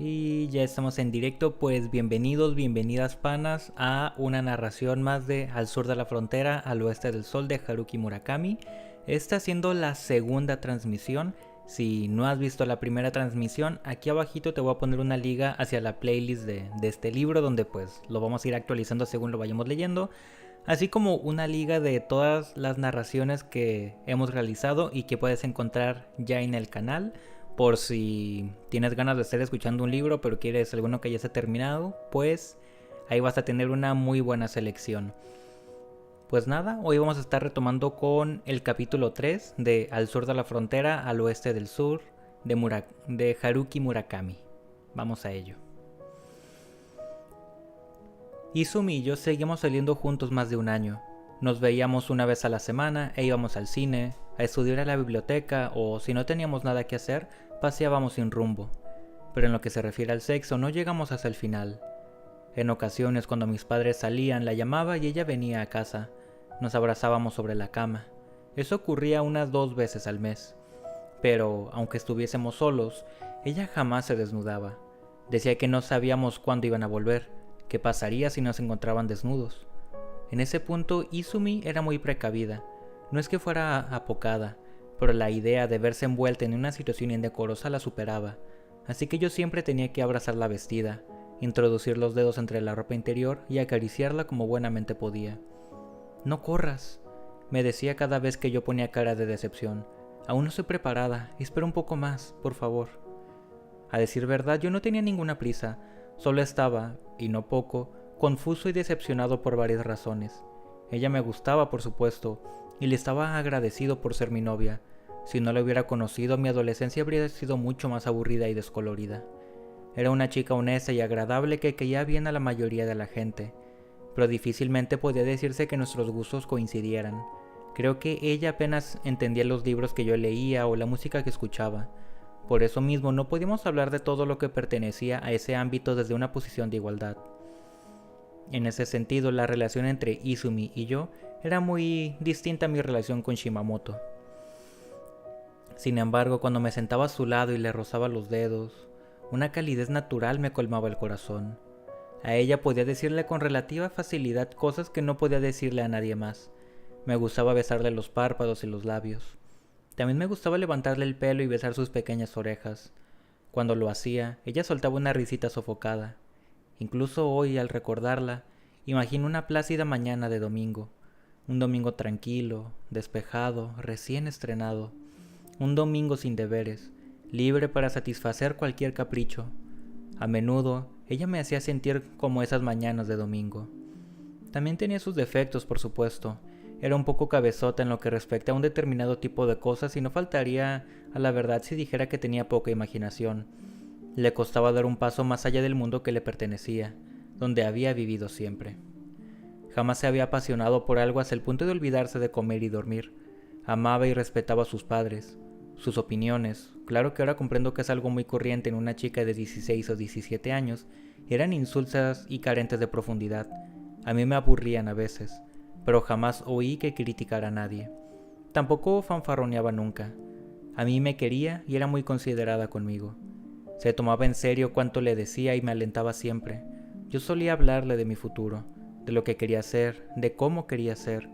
Y ya estamos en directo, pues bienvenidos, bienvenidas panas a una narración más de Al sur de la frontera, al oeste del sol de Haruki Murakami. Esta siendo la segunda transmisión. Si no has visto la primera transmisión, aquí abajito te voy a poner una liga hacia la playlist de este libro, donde pues lo vamos a ir actualizando según lo vayamos leyendo, así como una liga de todas las narraciones que hemos realizado y que puedes encontrar ya en el canal. Por si tienes ganas de estar escuchando un libro pero quieres alguno que ya esté terminado, pues ahí vas a tener una muy buena selección. Pues nada, hoy vamos a estar retomando con el capítulo 3 de Al sur de la frontera, al oeste del sur, de Haruki Murakami. Vamos a ello. Izumi y yo seguimos saliendo juntos más de un año. Nos veíamos una vez a la semana e íbamos al cine, a estudiar a la biblioteca o, si no teníamos nada que hacer, paseábamos sin rumbo. Pero en lo que se refiere al sexo no llegamos hasta el final. En ocasiones cuando mis padres salían la llamaba y ella venía a casa. Nos abrazábamos sobre la cama. Eso ocurría unas 2 veces al mes. Pero, aunque estuviésemos solos, ella jamás se desnudaba. Decía que no sabíamos cuándo iban a volver, qué pasaría si nos encontraban desnudos. En ese punto Izumi era muy precavida. No es que fuera apocada, pero la idea de verse envuelta en una situación indecorosa la superaba, así que yo siempre tenía que abrazarla vestida, introducir los dedos entre la ropa interior y acariciarla como buenamente podía. «No corras», me decía cada vez que yo ponía cara de decepción. «Aún no estoy preparada, espera un poco más, por favor». A decir verdad, yo no tenía ninguna prisa, solo estaba, y no poco, confuso y decepcionado por varias razones. Ella me gustaba, por supuesto, y le estaba agradecido por ser mi novia. Si no la hubiera conocido, mi adolescencia habría sido mucho más aburrida y descolorida. Era una chica honesta y agradable que caía bien a la mayoría de la gente, pero difícilmente podía decirse que nuestros gustos coincidieran. Creo que ella apenas entendía los libros que yo leía o la música que escuchaba. Por eso mismo no podíamos hablar de todo lo que pertenecía a ese ámbito desde una posición de igualdad. En ese sentido, la relación entre Izumi y yo era muy distinta a mi relación con Shimamoto. Sin embargo, cuando me sentaba a su lado y le rozaba los dedos, una calidez natural me colmaba el corazón. A ella podía decirle con relativa facilidad cosas que no podía decirle a nadie más. Me gustaba besarle los párpados y los labios. También me gustaba levantarle el pelo y besar sus pequeñas orejas. Cuando lo hacía, ella soltaba una risita sofocada. Incluso hoy, al recordarla, imagino una plácida mañana de domingo. Un domingo tranquilo, despejado, recién estrenado. Un domingo sin deberes, libre para satisfacer cualquier capricho. A menudo, ella me hacía sentir como esas mañanas de domingo. También tenía sus defectos, por supuesto. Era un poco cabezota en lo que respecta a un determinado tipo de cosas y no faltaría a la verdad si dijera que tenía poca imaginación. Le costaba dar un paso más allá del mundo que le pertenecía, donde había vivido siempre. Jamás se había apasionado por algo hasta el punto de olvidarse de comer y dormir. Amaba y respetaba a sus padres, sus opiniones. Claro que ahora comprendo que es algo muy corriente en una chica de 16 o 17 años. Eran insulsas y carentes de profundidad. A mí me aburrían a veces, pero jamás oí que criticara a nadie. Tampoco fanfarroneaba nunca. A mí me quería y era muy considerada conmigo. Se tomaba en serio cuanto le decía y me alentaba siempre. Yo solía hablarle de mi futuro, de lo que quería ser, de cómo quería ser.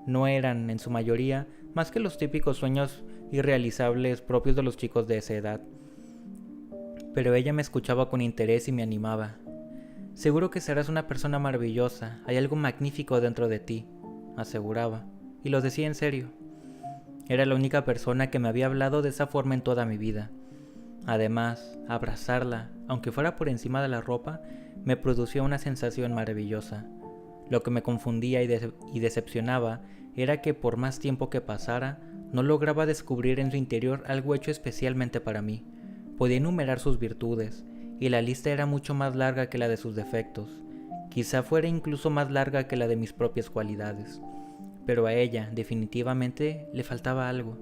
No eran, en su mayoría, más que los típicos sueños irrealizables propios de los chicos de esa edad. Pero ella me escuchaba con interés y me animaba. «Seguro que serás una persona maravillosa, hay algo magnífico dentro de ti», aseguraba, y lo decía en serio. Era la única persona que me había hablado de esa forma en toda mi vida. Además, abrazarla, aunque fuera por encima de la ropa, me producía una sensación maravillosa. Lo que me confundía y decepcionaba era que por más tiempo que pasara, no lograba descubrir en su interior algo hecho especialmente para mí. Podía enumerar sus virtudes, y la lista era mucho más larga que la de sus defectos. Quizá fuera incluso más larga que la de mis propias cualidades. Pero a ella, definitivamente, le faltaba algo.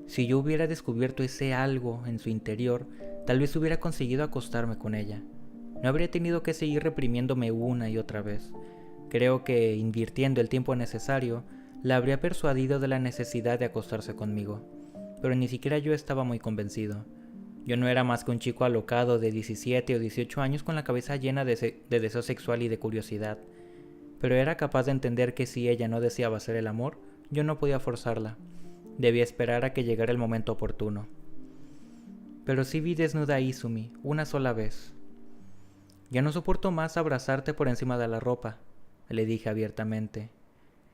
Si yo hubiera descubierto ese algo en su interior, tal vez hubiera conseguido acostarme con ella. No habría tenido que seguir reprimiéndome una y otra vez. Creo que, invirtiendo el tiempo necesario, la habría persuadido de la necesidad de acostarse conmigo. Pero ni siquiera yo estaba muy convencido. Yo no era más que un chico alocado de 17 o 18 años con la cabeza llena de deseo sexual y de curiosidad, pero era capaz de entender que si ella no deseaba hacer el amor, yo no podía forzarla. Debía esperar a que llegara el momento oportuno. Pero sí vi desnuda a Izumi una sola vez. Ya no soporto más abrazarte por encima de la ropa, le dije abiertamente.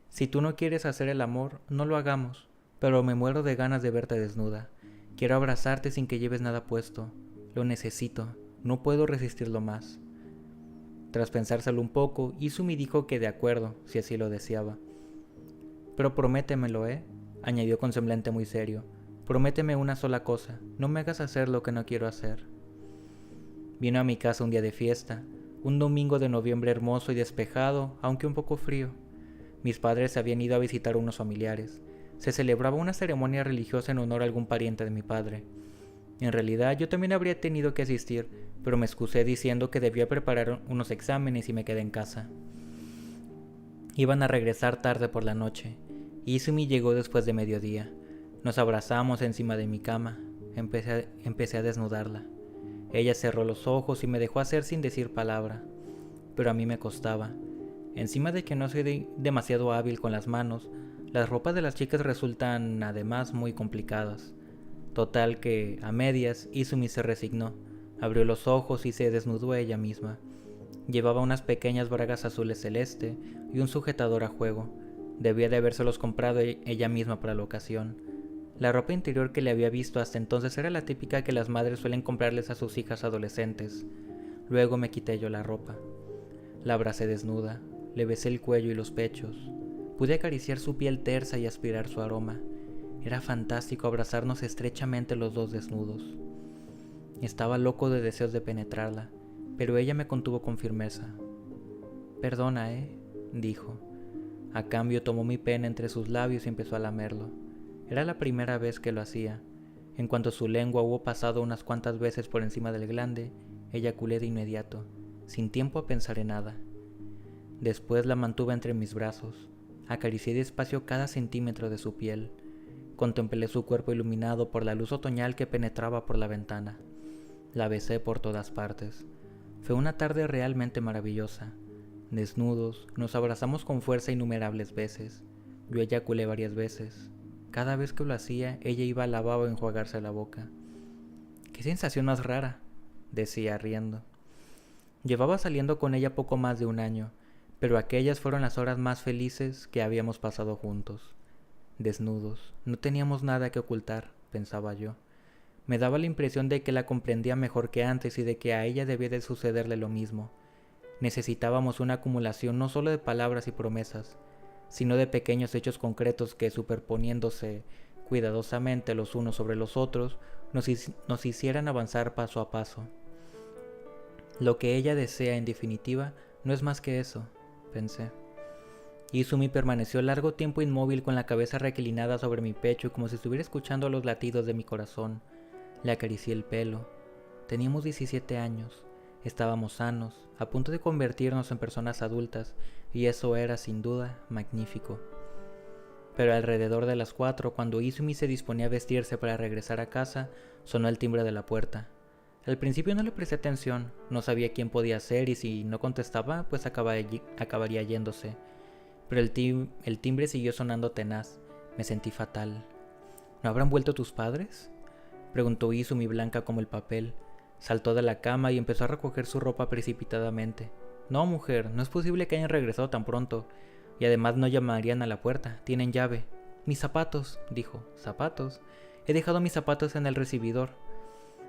Si tú no quieres hacer el amor, no lo hagamos, pero me muero de ganas de verte desnuda. Quiero abrazarte sin que lleves nada puesto. Lo necesito, no puedo resistirlo más. Tras pensárselo un poco, Izumi dijo que de acuerdo, si así lo deseaba. Pero prométemelo, añadió con semblante muy serio. Prométeme una sola cosa, no me hagas hacer lo que no quiero hacer. Vino a mi casa un día de fiesta, un domingo de noviembre hermoso y despejado, aunque un poco frío. Mis padres se habían ido a visitar a unos familiares. Se celebraba una ceremonia religiosa en honor a algún pariente de mi padre. En realidad yo también habría tenido que asistir, pero me excusé diciendo que debía preparar unos exámenes y me quedé en casa. Iban a regresar tarde por la noche. Izumi llegó después de mediodía. Nos abrazamos encima de mi cama. Empecé a desnudarla. Ella cerró los ojos y me dejó hacer sin decir palabra. Pero a mí me costaba. Encima de que no soy demasiado hábil con las manos, las ropas de las chicas resultan además muy complicadas. Total que, a medias, Izumi se resignó. Abrió los ojos y se desnudó ella misma. Llevaba unas pequeñas bragas azules celeste y un sujetador a juego. Debía de habérselos comprado ella misma para la ocasión. La ropa interior que le había visto hasta entonces era la típica que las madres suelen comprarles a sus hijas adolescentes. Luego me quité yo la ropa. La abracé desnuda, le besé el cuello y los pechos. Pude acariciar su piel tersa y aspirar su aroma. Era fantástico abrazarnos estrechamente los dos desnudos. Estaba loco de deseos de penetrarla, pero ella me contuvo con firmeza. «Perdona, dijo. A cambio tomó mi pene entre sus labios y empezó a lamerlo. Era la primera vez que lo hacía. En cuanto su lengua hubo pasado unas cuantas veces por encima del glande, eyaculé de inmediato, sin tiempo a pensar en nada. Después la mantuve entre mis brazos. Acaricié despacio cada centímetro de su piel. Contemplé su cuerpo iluminado por la luz otoñal que penetraba por la ventana. La besé por todas partes. Fue una tarde realmente maravillosa. Desnudos, nos abrazamos con fuerza innumerables veces. Yo eyaculé varias veces. Cada vez que lo hacía, ella iba al lavabo a enjuagarse la boca. «¡Qué sensación más rara!», decía riendo. Llevaba saliendo con ella poco más de un año, pero aquellas fueron las horas más felices que habíamos pasado juntos. Desnudos, no teníamos nada que ocultar, pensaba yo. Me daba la impresión de que la comprendía mejor que antes y de que a ella debía de sucederle lo mismo. Necesitábamos una acumulación no solo de palabras y promesas, sino de pequeños hechos concretos que, superponiéndose cuidadosamente los unos sobre los otros, nos hicieran avanzar paso a paso. Lo que ella desea, en definitiva, no es más que eso, pensé. Izumi permaneció largo tiempo inmóvil con la cabeza reclinada sobre mi pecho como si estuviera escuchando los latidos de mi corazón. Le acaricié el pelo. Teníamos 17 años. Estábamos sanos, a punto de convertirnos en personas adultas, y eso era, sin duda, magnífico. Pero alrededor de las 4, cuando Izumi se disponía a vestirse para regresar a casa, sonó el timbre de la puerta. Al principio no le presté atención, no sabía quién podía ser y si no contestaba, pues acabaría yéndose. Pero el timbre siguió sonando tenaz. Me sentí fatal. ¿No habrán vuelto tus padres?, preguntó Izumi, blanca como el papel. Saltó de la cama y empezó a recoger su ropa precipitadamente. «No, mujer, no es posible que hayan regresado tan pronto. Y además no llamarían a la puerta, tienen llave». «Mis zapatos», dijo. «¿Zapatos? He dejado mis zapatos en el recibidor».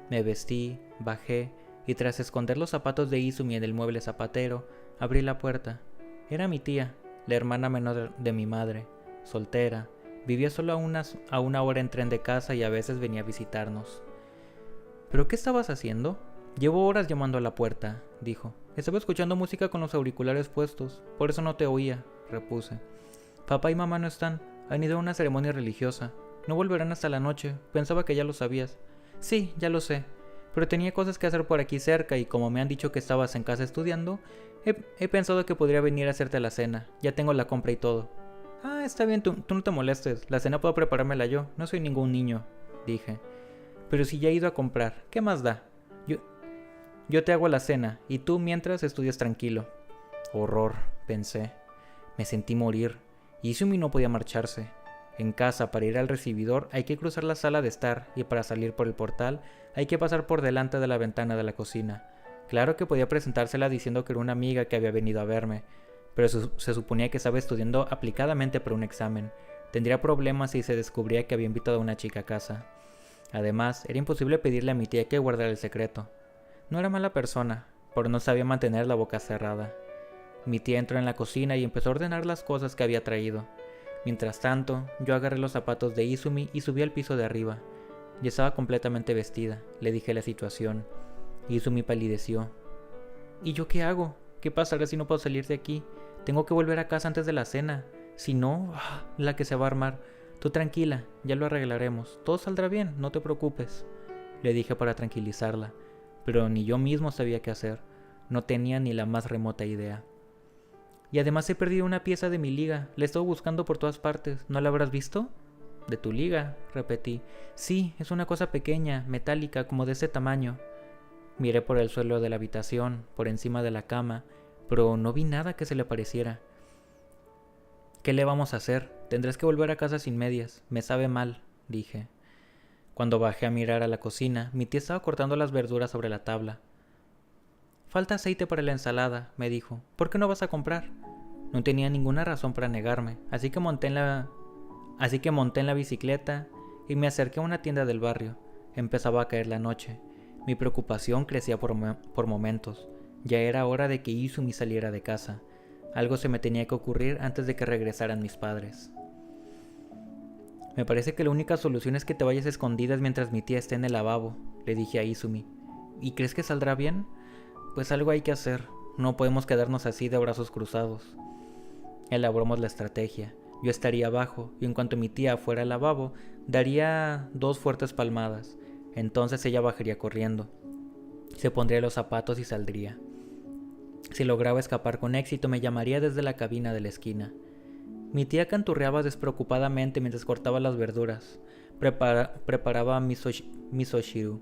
Me vestí, bajé, y tras esconder los zapatos de Izumi en el mueble zapatero, abrí la puerta. Era mi tía, la hermana menor de mi madre, soltera. Vivía solo a una hora en tren de casa y a veces venía a visitarnos. «¿Pero qué estabas haciendo?» «Llevo horas llamando a la puerta», dijo. «Estaba escuchando música con los auriculares puestos, por eso no te oía», repuse. «Papá y mamá no están, han ido a una ceremonia religiosa. No volverán hasta la noche, pensaba que ya lo sabías». «Sí, ya lo sé, pero tenía cosas que hacer por aquí cerca y como me han dicho que estabas en casa estudiando, he pensado que podría venir a hacerte la cena, ya tengo la compra y todo». «Ah, está bien, tú no te molestes, la cena puedo preparármela yo, no soy ningún niño», dije. Pero si ya he ido a comprar, ¿qué más da? Yo, yo te hago la cena y tú mientras estudias tranquilo. Horror, pensé. Me sentí morir. Izumi no podía marcharse. En casa, para ir al recibidor, hay que cruzar la sala de estar y para salir por el portal hay que pasar por delante de la ventana de la cocina. Claro que podía presentársela diciendo que era una amiga que había venido a verme, pero se suponía que estaba estudiando aplicadamente para un examen. Tendría problemas si se descubría que había invitado a una chica a casa. Además, era imposible pedirle a mi tía que guardara el secreto. No era mala persona, pero no sabía mantener la boca cerrada. Mi tía entró en la cocina y empezó a ordenar las cosas que había traído. Mientras tanto, yo agarré los zapatos de Izumi y subí al piso de arriba. Ya estaba completamente vestida. Le dije la situación. Izumi palideció. ¿Y yo qué hago? ¿Qué pasará si no puedo salir de aquí? Tengo que volver a casa antes de la cena. Si no, la que se va a armar. Tú tranquila, ya lo arreglaremos. Todo saldrá bien, no te preocupes. Le dije para tranquilizarla, pero ni yo mismo sabía qué hacer. No tenía ni la más remota idea. Y además he perdido una pieza de mi liga. La he estado buscando por todas partes. ¿No la habrás visto? ¿De tu liga?, repetí. Sí, es una cosa pequeña, metálica, como de ese tamaño. Miré por el suelo de la habitación, por encima de la cama, pero no vi nada que se le pareciera. ¿Qué le vamos a hacer? Tendrás que volver a casa sin medias. Me sabe mal, dije. Cuando bajé a mirar a la cocina, mi tía estaba cortando las verduras sobre la tabla. Falta aceite para la ensalada, me dijo. ¿Por qué no vas a comprar? No tenía ninguna razón para negarme, así que monté en la bicicleta y me acerqué a una tienda del barrio. Empezaba a caer la noche. Mi preocupación crecía por momentos. Ya era hora de que Izumi saliera de casa. Algo se me tenía que ocurrir antes de que regresaran mis padres. Me parece que la única solución es que te vayas escondidas mientras mi tía esté en el lavabo, le dije a Izumi. ¿Y crees que saldrá bien? Pues algo hay que hacer. No podemos quedarnos así de brazos cruzados. Elaboramos la estrategia. Yo estaría abajo y en cuanto mi tía fuera al lavabo, daría 2 fuertes palmadas. Entonces ella bajaría corriendo. Se pondría los zapatos y saldría. Si lograba escapar con éxito, me llamaría desde la cabina de la esquina. Mi tía canturreaba despreocupadamente mientras cortaba las verduras. Preparaba misoshiru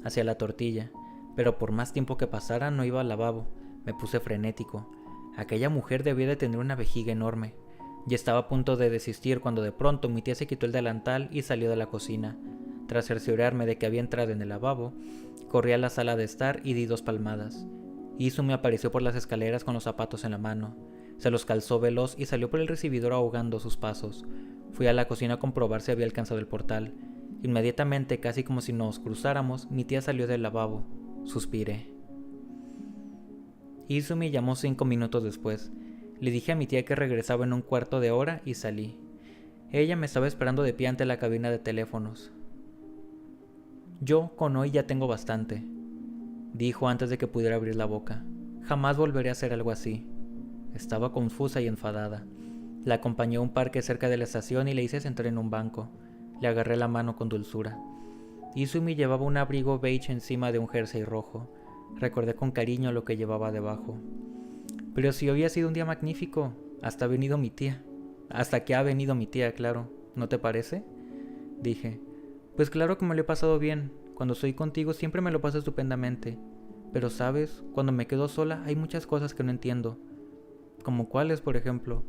hacia la tortilla, pero por más tiempo que pasara no iba al lavabo. Me puse frenético. Aquella mujer debía de tener una vejiga enorme. Ya estaba a punto de desistir cuando de pronto mi tía se quitó el delantal y salió de la cocina. Tras cerciorarme de que había entrado en el lavabo, corrí a la sala de estar y di 2 palmadas. Izumi apareció por las escaleras con los zapatos en la mano. Se los calzó veloz y salió por el recibidor ahogando sus pasos. Fui a la cocina a comprobar si había alcanzado el portal. Inmediatamente, casi como si nos cruzáramos, mi tía salió del lavabo. Suspiré. Izumi llamó 5 minutos después. Le dije a mi tía que regresaba en un cuarto de hora y salí. Ella me estaba esperando de pie ante la cabina de teléfonos. Yo con hoy ya tengo bastante, dijo antes de que pudiera abrir la boca. Jamás volveré a hacer algo así. Estaba confusa y enfadada. La acompañé a un parque cerca de la estación y le hice sentar en un banco. Le agarré la mano con dulzura. Izumi llevaba un abrigo beige encima de un jersey rojo. Recordé con cariño lo que llevaba debajo. Pero si había sido un día magnífico, hasta que ha venido mi tía, claro. ¿No te parece? Dije. Pues claro que me lo he pasado bien. Cuando estoy contigo siempre me lo paso estupendamente. Pero sabes, cuando me quedo sola hay muchas cosas que no entiendo. ¿Como cuáles, por ejemplo?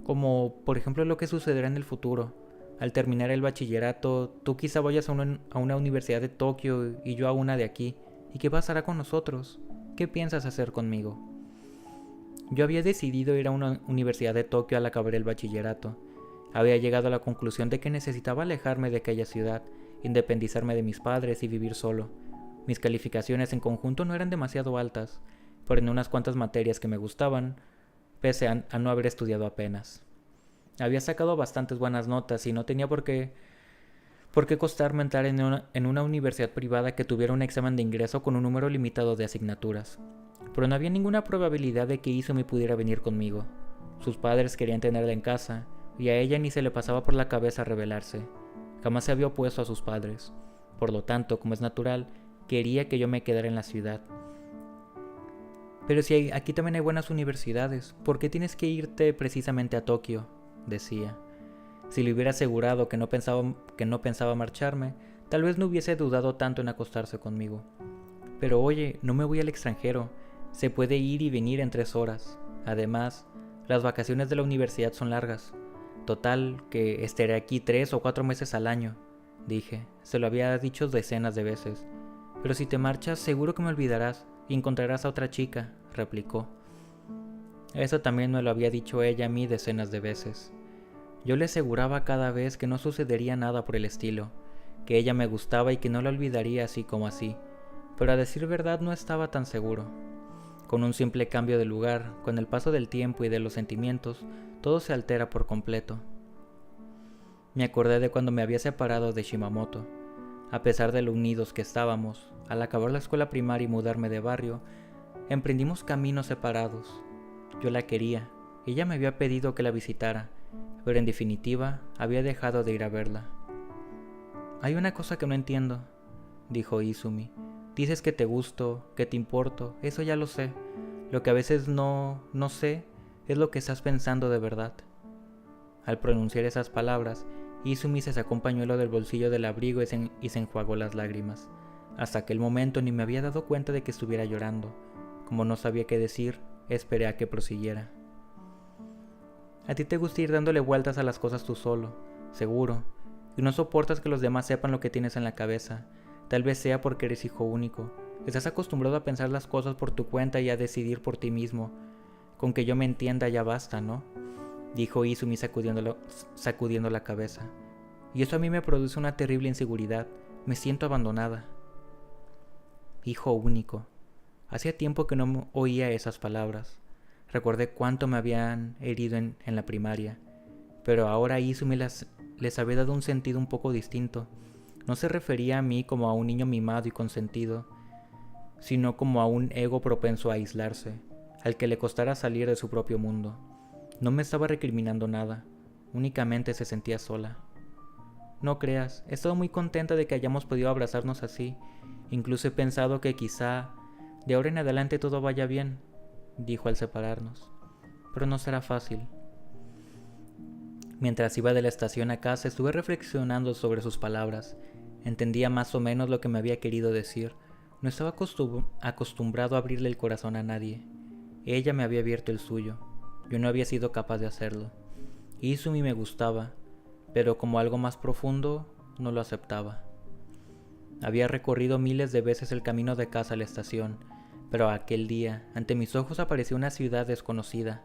Como, por ejemplo, lo que sucederá en el futuro. Al terminar el bachillerato, tú quizá vayas a una universidad de Tokio y yo a una de aquí. ¿Y qué pasará con nosotros? ¿Qué piensas hacer conmigo? Yo había decidido ir a una universidad de Tokio al acabar el bachillerato. Había llegado a la conclusión de que necesitaba alejarme de aquella ciudad, independizarme de mis padres y vivir solo. Mis calificaciones en conjunto no eran demasiado altas, pero en unas cuantas materias que me gustaban, pese a no haber estudiado apenas. Había sacado bastantes buenas notas y no tenía por qué costarme entrar en una universidad privada que tuviera un examen de ingreso con un número limitado de asignaturas. Pero no había ninguna probabilidad de que Izumi pudiera venir conmigo. Sus padres querían tenerla en casa, y a ella ni se le pasaba por la cabeza rebelarse. Jamás se había opuesto a sus padres. Por lo tanto, como es natural, quería que yo me quedara en la ciudad. Pero si aquí también hay buenas universidades, ¿por qué tienes que irte precisamente a Tokio?, decía. Si le hubiera asegurado que no pensaba marcharme, Tal vez no hubiese dudado tanto en acostarse conmigo. Pero oye, no me voy al extranjero. Se puede ir y venir en 3 horas. Además, las vacaciones de la universidad son largas. Total, que estaré aquí 3 o 4 meses al año, dije. Se lo había dicho decenas de veces. Pero si te marchas, seguro que me olvidarás y encontrarás a otra chica, replicó. Eso también me lo había dicho ella a mí decenas de veces. Yo le aseguraba cada vez que no sucedería nada por el estilo, que ella me gustaba y que no la olvidaría así como así, pero a decir verdad no estaba tan seguro. Con un simple cambio de lugar, con el paso del tiempo y de los sentimientos, todo se altera por completo. Me acordé de cuando me había separado de Shimamoto. A pesar de lo unidos que estábamos, al acabar la escuela primaria y mudarme de barrio, emprendimos caminos separados. Yo la quería, ella me había pedido que la visitara, pero en definitiva había dejado de ir a verla. Hay una cosa que no entiendo, dijo Izumi. Dices que te gusto, que te importo, eso ya lo sé. Lo que a veces no sé es lo que estás pensando de verdad. Al pronunciar esas palabras, Izumi se sacó un pañuelo del bolsillo del abrigo y se enjuagó las lágrimas. Hasta aquel momento ni me había dado cuenta de que estuviera llorando. Como no sabía qué decir, esperé a que prosiguiera. A ti te gusta ir dándole vueltas a las cosas tú solo, seguro, y no soportas que los demás sepan lo que tienes en la cabeza. Tal vez sea porque eres hijo único. Estás acostumbrado a pensar las cosas por tu cuenta y a decidir por ti mismo. Con que yo me entienda ya basta, ¿no? Dijo Izumi sacudiendo la cabeza. Y eso a mí me produce una terrible inseguridad. Me siento abandonada. Hijo único. Hacía tiempo que no oía esas palabras. Recordé cuánto me habían herido en la primaria. Pero ahora Izumi les había dado un sentido un poco distinto. No se refería a mí como a un niño mimado y consentido, sino como a un ego propenso a aislarse, al que le costara salir de su propio mundo. No me estaba recriminando nada, únicamente se sentía sola. No creas, he estado muy contenta de que hayamos podido abrazarnos así. Incluso he pensado que quizá de ahora en adelante todo vaya bien, dijo al separarnos. Pero no será fácil. Mientras iba de la estación a casa estuve reflexionando sobre sus palabras. Entendía más o menos lo que me había querido decir. No estaba acostumbrado a abrirle el corazón a nadie. Ella me había abierto el suyo. Yo no había sido capaz de hacerlo. Izumi me gustaba, pero como algo más profundo, no lo aceptaba. Había recorrido miles de veces el camino de casa a la estación, pero aquel día, ante mis ojos apareció una ciudad desconocida.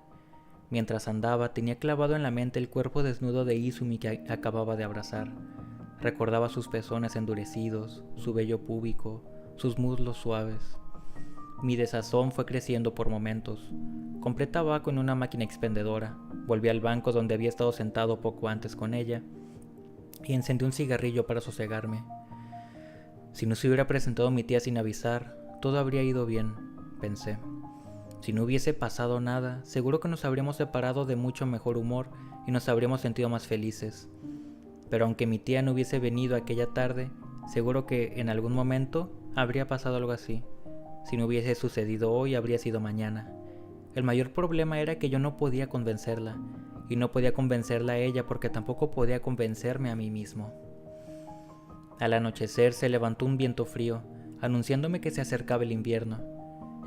Mientras andaba, tenía clavado en la mente el cuerpo desnudo de Izumi que acababa de abrazar. Recordaba sus pezones endurecidos, su vello púbico, sus muslos suaves. Mi desazón fue creciendo por momentos. Compré tabaco en una máquina expendedora, volví al banco donde había estado sentado poco antes con ella y encendí un cigarrillo para sosegarme. Si no se hubiera presentado mi tía sin avisar, todo habría ido bien, pensé. Si no hubiese pasado nada, seguro que nos habríamos separado de mucho mejor humor y nos habríamos sentido más felices. Pero aunque mi tía no hubiese venido aquella tarde, seguro que en algún momento habría pasado algo así. Si no hubiese sucedido hoy, habría sido mañana. El mayor problema era que yo no podía convencerla, y no podía convencerla a ella porque tampoco podía convencerme a mí mismo. Al anochecer se levantó un viento frío, anunciándome que se acercaba el invierno.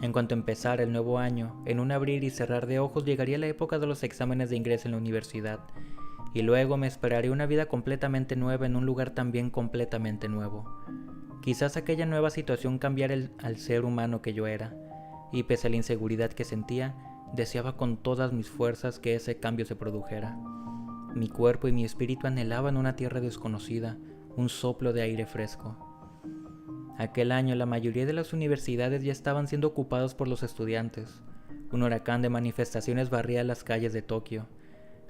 En cuanto empezara el nuevo año, en un abrir y cerrar de ojos llegaría la época de los exámenes de ingreso en la universidad, y luego me esperaría una vida completamente nueva en un lugar también completamente nuevo. Quizás aquella nueva situación cambiara al ser humano que yo era, y pese a la inseguridad que sentía, deseaba con todas mis fuerzas que ese cambio se produjera. Mi cuerpo y mi espíritu anhelaban una tierra desconocida, un soplo de aire fresco. Aquel año la mayoría de las universidades ya estaban siendo ocupadas por los estudiantes. Un huracán de manifestaciones barría las calles de Tokio.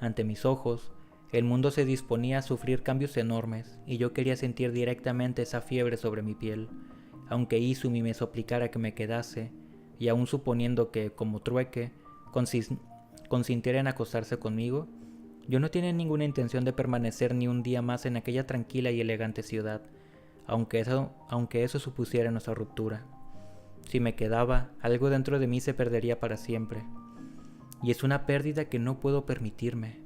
Ante mis ojos, el mundo se disponía a sufrir cambios enormes, y yo quería sentir directamente esa fiebre sobre mi piel. Aunque Izumi me suplicara que me quedase, y aun suponiendo que, como trueque, consintiera en acostarse conmigo, yo no tenía ninguna intención de permanecer ni un día más en aquella tranquila y elegante ciudad, aunque eso supusiera nuestra ruptura. Si me quedaba, algo dentro de mí se perdería para siempre. Y es una pérdida que no puedo permitirme,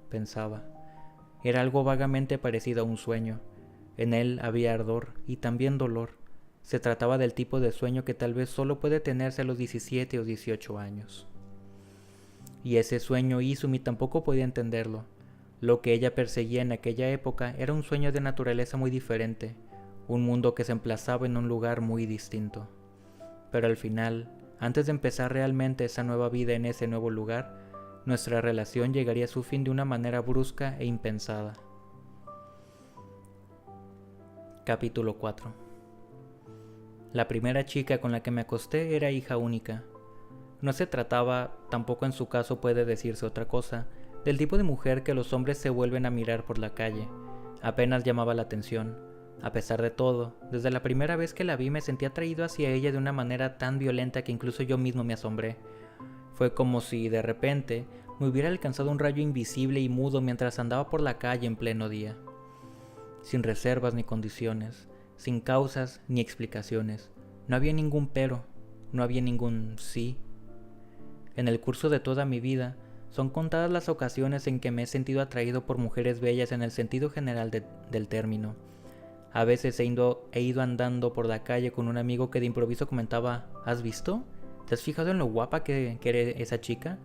pensaba. Era algo vagamente parecido a un sueño. En él había ardor y también dolor. Se trataba del tipo de sueño que tal vez solo puede tenerse a los 17 o 18 años. Y ese sueño Izumi tampoco podía entenderlo. Lo que ella perseguía en aquella época era un sueño de naturaleza muy diferente, un mundo que se emplazaba en un lugar muy distinto. Pero al final, antes de empezar realmente esa nueva vida en ese nuevo lugar, nuestra relación llegaría a su fin de una manera brusca e impensada. Capítulo 4. La primera chica con la que me acosté era hija única. No se trataba, tampoco en su caso puede decirse otra cosa, del tipo de mujer que los hombres se vuelven a mirar por la calle. Apenas llamaba la atención. A pesar de todo, desde la primera vez que la vi me sentí atraído hacia ella de una manera tan violenta que incluso yo mismo me asombré. Fue como si, de repente, me hubiera alcanzado un rayo invisible y mudo mientras andaba por la calle en pleno día. Sin reservas ni condiciones, sin causas ni explicaciones. No había ningún pero, no había ningún sí. En el curso de toda mi vida, son contadas las ocasiones en que me he sentido atraído por mujeres bellas en el sentido general del término. A veces he ido andando por la calle con un amigo que de improviso comentaba: ¿has visto? ¿Te has fijado en lo guapa que era esa chica?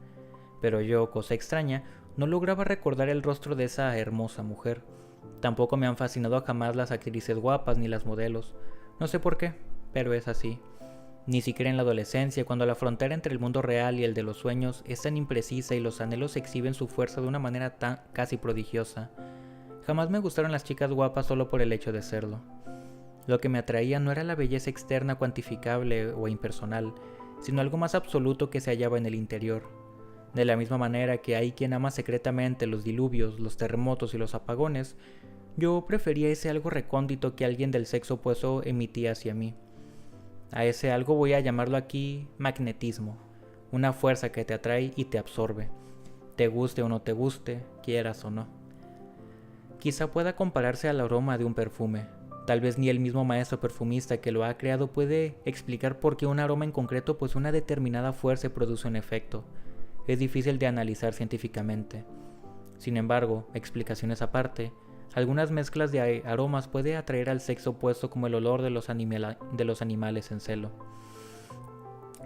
Pero yo, cosa extraña, no lograba recordar el rostro de esa hermosa mujer. Tampoco me han fascinado jamás las actrices guapas ni las modelos. No sé por qué, pero es así. Ni siquiera en la adolescencia, cuando la frontera entre el mundo real y el de los sueños es tan imprecisa y los anhelos exhiben su fuerza de una manera tan casi prodigiosa. Jamás me gustaron las chicas guapas solo por el hecho de serlo. Lo que me atraía no era la belleza externa cuantificable o impersonal, sino algo más absoluto que se hallaba en el interior. De la misma manera que hay quien ama secretamente los diluvios, los terremotos y los apagones, yo prefería ese algo recóndito que alguien del sexo opuesto emitía hacia mí. A ese algo voy a llamarlo aquí magnetismo, una fuerza que te atrae y te absorbe, te guste o no te guste, quieras o no. Quizá pueda compararse al aroma de un perfume. Tal vez ni el mismo maestro perfumista que lo ha creado puede explicar por qué un aroma en concreto pues una determinada fuerza produce un efecto. Es difícil de analizar científicamente. Sin embargo, explicaciones aparte, algunas mezclas de aromas puede atraer al sexo opuesto como el olor de los animales en celo.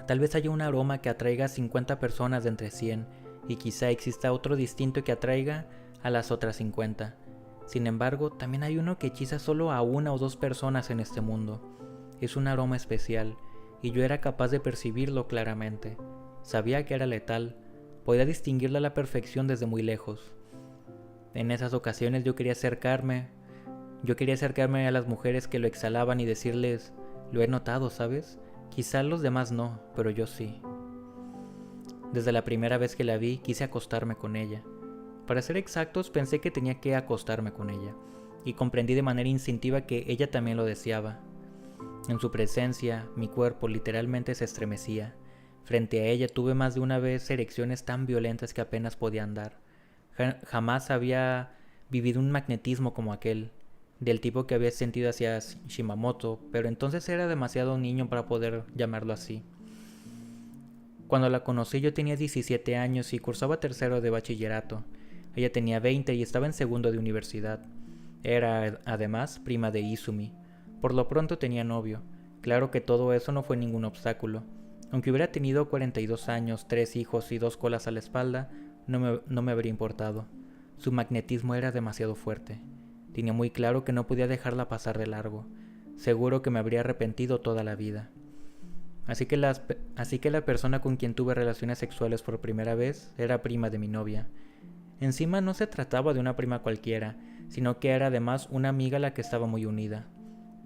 Tal vez haya un aroma que atraiga a 50 personas de entre 100 y quizá exista otro distinto que atraiga a las otras 50. Sin embargo, también hay uno que hechiza solo a 1 o 2 personas en este mundo. Es un aroma especial, y yo era capaz de percibirlo claramente. Sabía que era letal, podía distinguirlo a la perfección desde muy lejos. En esas ocasiones yo quería acercarme a las mujeres que lo exhalaban y decirles: lo he notado, ¿sabes? Quizá los demás no, pero yo sí. Desde la primera vez que la vi, quise acostarme con ella. Para ser exactos, pensé que tenía que acostarme con ella, y comprendí de manera instintiva que ella también lo deseaba. En su presencia, mi cuerpo literalmente se estremecía. Frente a ella tuve más de una vez erecciones tan violentas que apenas podía andar. Jamás había vivido un magnetismo como aquel, del tipo que había sentido hacia Shimamoto, pero entonces era demasiado niño para poder llamarlo así. Cuando la conocí yo tenía 17 años y cursaba tercero de bachillerato. Ella tenía 20 y estaba en segundo de universidad. Era, además, prima de Izumi. Por lo pronto tenía novio. Claro que todo eso no fue ningún obstáculo. Aunque hubiera tenido 42 años, 3 hijos y 2 colas a la espalda, no me habría importado. Su magnetismo era demasiado fuerte. Tenía muy claro que no podía dejarla pasar de largo. Seguro que me habría arrepentido toda la vida. Así que la persona con quien tuve relaciones sexuales por primera vez era prima de mi novia. Encima no se trataba de una prima cualquiera, sino que era además una amiga a la que estaba muy unida.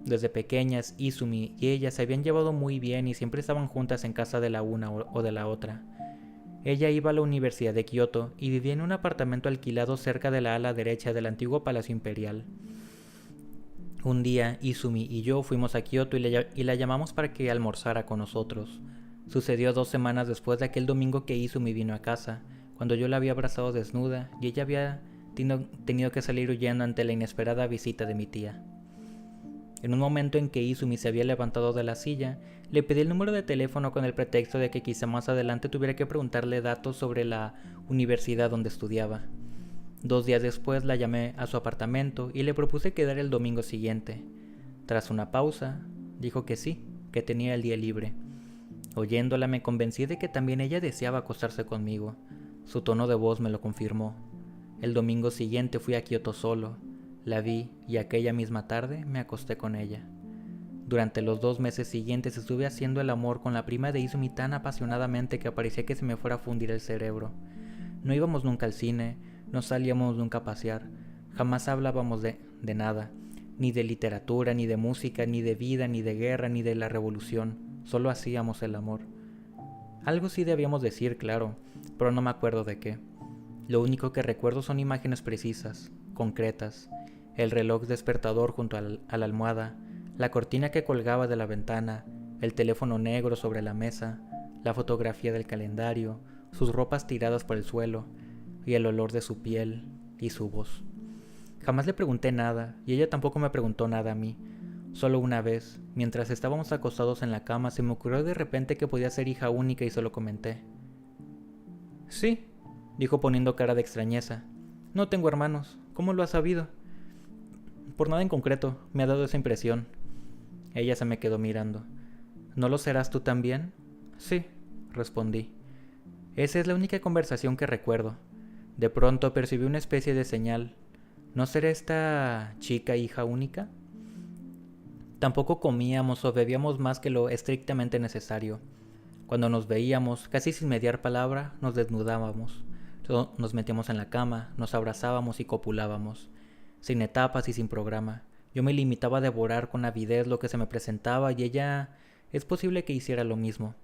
Desde pequeñas, Izumi y ella se habían llevado muy bien y siempre estaban juntas en casa de la una o de la otra. Ella iba a la Universidad de Kioto y vivía en un apartamento alquilado cerca de la ala derecha del antiguo Palacio Imperial. Un día, Izumi y yo fuimos a Kioto y la llamamos para que almorzara con nosotros. Sucedió 2 semanas después de aquel domingo que Izumi vino a casa, cuando yo la había abrazado desnuda y ella había tenido que salir huyendo ante la inesperada visita de mi tía. En un momento en que Izumi se había levantado de la silla, le pedí el número de teléfono con el pretexto de que quizá más adelante tuviera que preguntarle datos sobre la universidad donde estudiaba. 2 días después la llamé a su apartamento y le propuse quedar el domingo siguiente. Tras una pausa, dijo que sí, que tenía el día libre. Oyéndola me convencí de que también ella deseaba acostarse conmigo. Su tono de voz me lo confirmó. El domingo siguiente fui a Kioto solo. La vi y aquella misma tarde me acosté con ella. Durante los 2 meses siguientes estuve haciendo el amor con la prima de Izumi tan apasionadamente que parecía que se me fuera a fundir el cerebro. No íbamos nunca al cine, no salíamos nunca a pasear, jamás hablábamos de nada, ni de literatura, ni de música, ni de vida, ni de guerra, ni de la revolución, solo hacíamos el amor. Algo sí debíamos decir, claro, pero no me acuerdo de qué. Lo único que recuerdo son imágenes precisas, concretas, el reloj despertador junto a la almohada, la cortina que colgaba de la ventana, el teléfono negro sobre la mesa, la fotografía del calendario, sus ropas tiradas por el suelo, y el olor de su piel y su voz. Jamás le pregunté nada, y ella tampoco me preguntó nada a mí. Solo una vez, mientras estábamos acostados en la cama, se me ocurrió de repente que podía ser hija única y se lo comenté. Sí, dijo poniendo cara de extrañeza. No tengo hermanos. ¿Cómo lo has sabido? Por nada en concreto, me ha dado esa impresión. Ella se me quedó mirando. ¿No lo serás tú también? Sí, respondí. Esa es la única conversación que recuerdo. De pronto percibí una especie de señal. ¿No será esta chica hija única? Tampoco comíamos o bebíamos más que lo estrictamente necesario. Cuando nos veíamos, casi sin mediar palabra, nos desnudábamos. Nos metíamos en la cama, nos abrazábamos y copulábamos. Sin etapas y sin programa. Yo me limitaba a devorar con avidez lo que se me presentaba y ella es posible que hiciera lo mismo.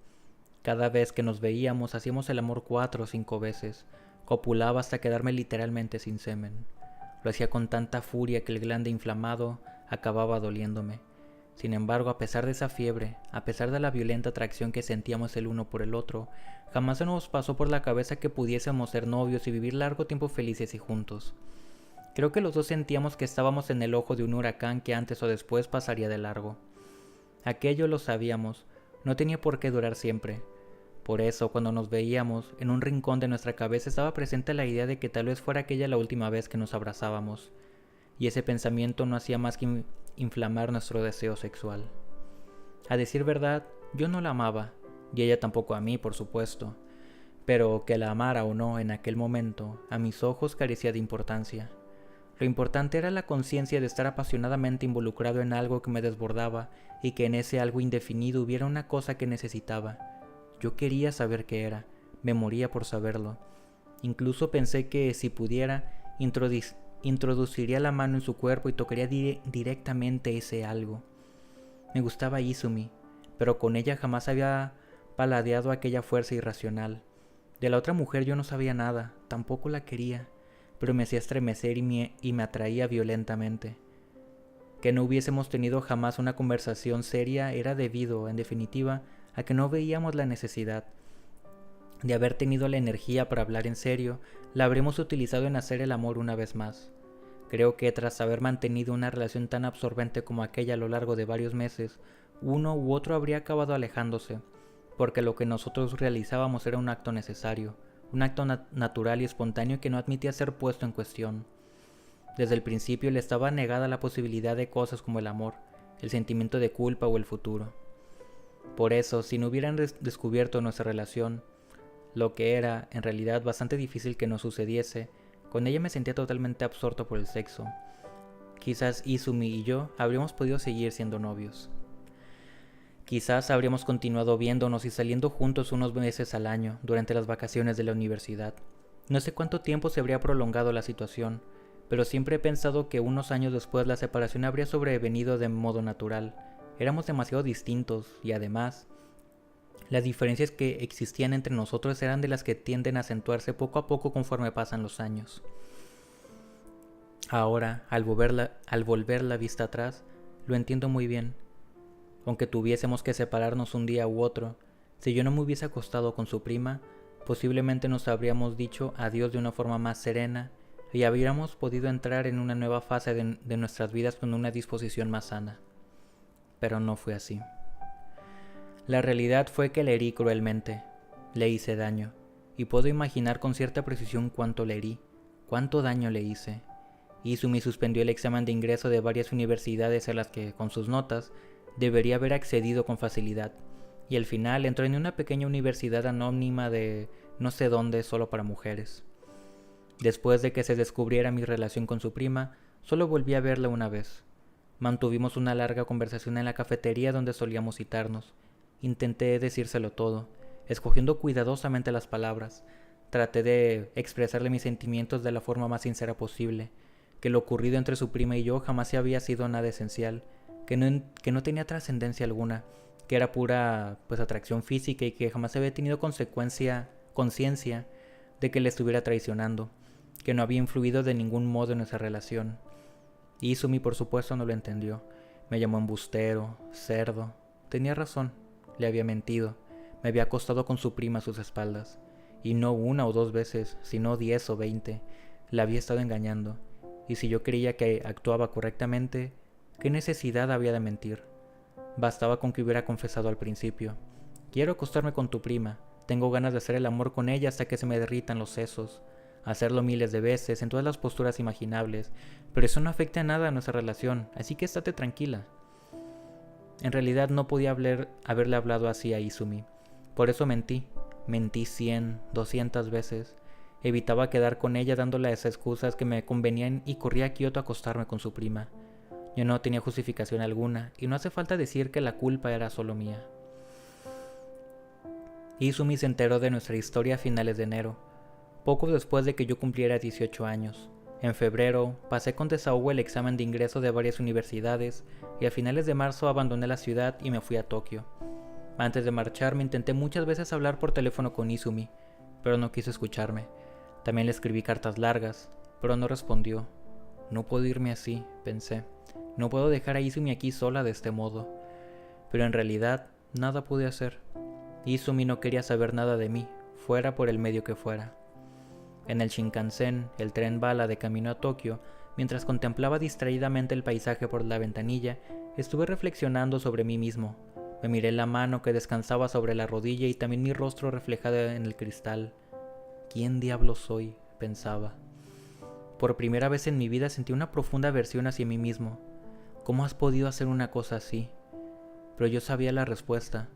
Cada vez que nos veíamos hacíamos el amor 4 o 5 veces. Copulaba hasta quedarme literalmente sin semen. Lo hacía con tanta furia que el glande inflamado acababa doliéndome. Sin embargo, a pesar de esa fiebre, a pesar de la violenta atracción que sentíamos el uno por el otro, jamás se nos pasó por la cabeza que pudiésemos ser novios y vivir largo tiempo felices y juntos. Creo que los dos sentíamos que estábamos en el ojo de un huracán que antes o después pasaría de largo. Aquello lo sabíamos, no tenía por qué durar siempre. Por eso, cuando nos veíamos, en un rincón de nuestra cabeza estaba presente la idea de que tal vez fuera aquella la última vez que nos abrazábamos, y ese pensamiento no hacía más que inflamar nuestro deseo sexual. A decir verdad, yo no la amaba, y ella tampoco a mí, por supuesto, pero que la amara o no en aquel momento, a mis ojos carecía de importancia. Lo importante era la conciencia de estar apasionadamente involucrado en algo que me desbordaba y que en ese algo indefinido hubiera una cosa que necesitaba. Yo quería saber qué era, me moría por saberlo. Incluso pensé que, si pudiera, introduciría la mano en su cuerpo y tocaría directamente ese algo. Me gustaba Izumi, pero con ella jamás había paladeado aquella fuerza irracional. De la otra mujer yo no sabía nada, tampoco la quería, pero me hacía estremecer y me atraía violentamente. Que no hubiésemos tenido jamás una conversación seria era debido, en definitiva, a que no veíamos la necesidad. De haber tenido la energía para hablar en serio, la habremos utilizado en hacer el amor una vez más. Creo que tras haber mantenido una relación tan absorbente como aquella a lo largo de varios meses, uno u otro habría acabado alejándose, porque lo que nosotros realizábamos era un acto necesario, un acto natural y espontáneo que no admitía ser puesto en cuestión. Desde el principio le estaba negada la posibilidad de cosas como el amor, el sentimiento de culpa o el futuro. Por eso, si no hubieran descubierto nuestra relación, lo que era, en realidad, bastante difícil que nos sucediese, con ella me sentía totalmente absorto por el sexo. Quizás Izumi y yo habríamos podido seguir siendo novios. Quizás habríamos continuado viéndonos y saliendo juntos unos meses al año durante las vacaciones de la universidad. No sé cuánto tiempo se habría prolongado la situación, pero siempre he pensado que unos años después la separación habría sobrevenido de modo natural. Éramos demasiado distintos y además, las diferencias que existían entre nosotros eran de las que tienden a acentuarse poco a poco conforme pasan los años. Ahora, al volver la vista atrás, lo entiendo muy bien. Aunque tuviésemos que separarnos un día u otro, si yo no me hubiese acostado con su prima, posiblemente nos habríamos dicho adiós de una forma más serena y habríamos podido entrar en una nueva fase de nuestras vidas con una disposición más sana. Pero no fue así. La realidad fue que le herí cruelmente, le hice daño, y puedo imaginar con cierta precisión cuánto le herí, ¿Cuánto daño le hice? Izumi suspendió el examen de ingreso de varias universidades a las que, con sus notas, debería haber accedido con facilidad, y al final entró en una pequeña universidad anónima de no sé dónde solo para mujeres. Después de que se descubriera mi relación con su prima, solo volví a verla una vez. Mantuvimos una larga conversación en la cafetería donde solíamos citarnos. Intenté decírselo todo, escogiendo cuidadosamente las palabras. Traté de expresarle mis sentimientos de la forma más sincera posible, que lo ocurrido entre su prima y yo jamás había sido nada esencial, que no tenía trascendencia alguna, que era pura atracción física y que jamás había tenido conciencia de que le estuviera traicionando, que no había influido de ningún modo en nuestra relación. Izumi, por supuesto, no lo entendió. Me llamó embustero, cerdo. Tenía razón, le había mentido. Me había acostado con su prima a sus espaldas. Y no 1 o 2 veces, sino 10 o 20. La había estado engañando. Y si yo creía que actuaba correctamente, ¿qué necesidad había de mentir? Bastaba con que hubiera confesado al principio. Quiero acostarme con tu prima. Tengo ganas de hacer el amor con ella hasta que se me derritan los sesos. Hacerlo miles de veces, en todas las posturas imaginables. Pero eso no afecta a nada a nuestra relación, así que estate tranquila. En realidad no podía haberle hablado así a Izumi. Por eso mentí. Mentí 100, 200 veces. Evitaba quedar con ella dándole esas excusas que me convenían y corría a Kioto a acostarme con su prima. Yo no tenía justificación alguna, y no hace falta decir que la culpa era solo mía. Izumi se enteró de nuestra historia a finales de enero, poco después de que yo cumpliera 18 años. En febrero, pasé con desahogo el examen de ingreso de varias universidades, y a finales de marzo abandoné la ciudad y me fui a Tokio. Antes de marcharme intenté muchas veces hablar por teléfono con Izumi, pero no quiso escucharme. También le escribí cartas largas, pero no respondió. No puedo irme así, pensé. No puedo dejar a Izumi aquí sola de este modo. Pero en realidad, nada pude hacer. Izumi no quería saber nada de mí, fuera por el medio que fuera. En el Shinkansen, el tren bala de camino a Tokio, mientras contemplaba distraídamente el paisaje por la ventanilla, estuve reflexionando sobre mí mismo. Me miré la mano que descansaba sobre la rodilla y también mi rostro reflejado en el cristal. ¿Quién diablos soy?, pensaba. Por primera vez en mi vida sentí una profunda aversión hacia mí mismo. ¿Cómo has podido hacer una cosa así? Pero yo sabía la respuesta.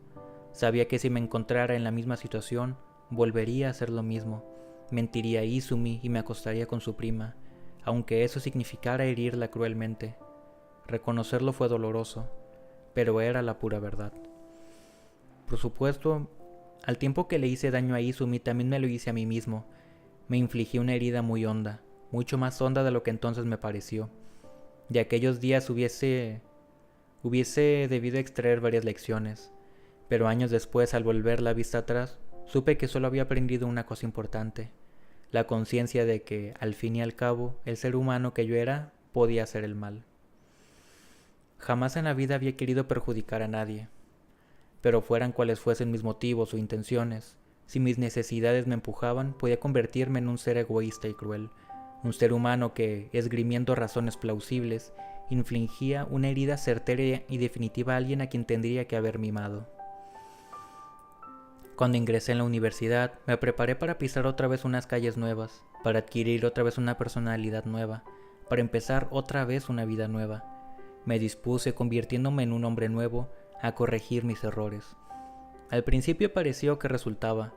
Sabía que si me encontrara en la misma situación, volvería a hacer lo mismo. Mentiría a Izumi y me acostaría con su prima, aunque eso significara herirla cruelmente. Reconocerlo fue doloroso, pero era la pura verdad. Por supuesto, al tiempo que le hice daño a Izumi, también me lo hice a mí mismo. Me infligí una herida muy honda, mucho más honda de lo que entonces me pareció. De aquellos días hubiese debido extraer varias lecciones, pero años después, al volver la vista atrás, supe que solo había aprendido una cosa importante: la conciencia de que, al fin y al cabo, el ser humano que yo era podía hacer el mal. Jamás en la vida había querido perjudicar a nadie, pero fueran cuales fuesen mis motivos o intenciones, si mis necesidades me empujaban, podía convertirme en un ser egoísta y cruel, un ser humano que, esgrimiendo razones plausibles, infligía una herida certera y definitiva a alguien a quien tendría que haber mimado. Cuando ingresé en la universidad, me preparé para pisar otra vez unas calles nuevas, para adquirir otra vez una personalidad nueva, para empezar otra vez una vida nueva. Me dispuse, convirtiéndome en un hombre nuevo, a corregir mis errores. Al principio pareció que resultaba,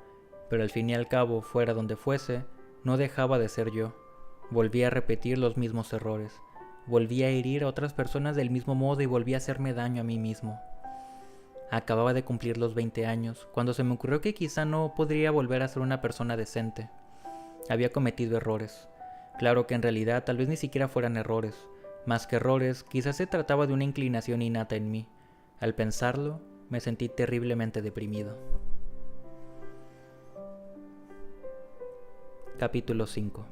pero al fin y al cabo, fuera donde fuese, no dejaba de ser yo. Volví a repetir los mismos errores, volví a herir a otras personas del mismo modo y volví a hacerme daño a mí mismo. Acababa de cumplir los 20 años, cuando se me ocurrió que quizá no podría volver a ser una persona decente. Había cometido errores. Claro que en realidad tal vez ni siquiera fueran errores. Más que errores, quizás se trataba de una inclinación innata en mí. Al pensarlo, me sentí terriblemente deprimido. Capítulo 5.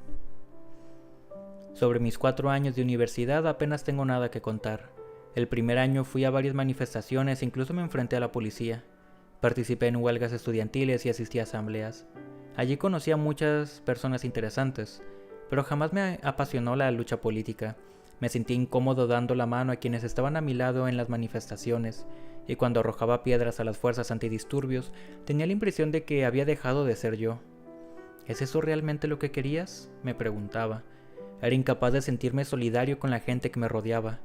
Sobre mis 4 años de universidad apenas tengo nada que contar. El primer año fui a varias manifestaciones e incluso me enfrenté a la policía. Participé en huelgas estudiantiles y asistí a asambleas. Allí conocí a muchas personas interesantes, pero jamás me apasionó la lucha política. Me sentí incómodo dando la mano a quienes estaban a mi lado en las manifestaciones, y cuando arrojaba piedras a las fuerzas antidisturbios, tenía la impresión de que había dejado de ser yo. ¿Es eso realmente lo que querías?, me preguntaba. Era incapaz de sentirme solidario con la gente que me rodeaba.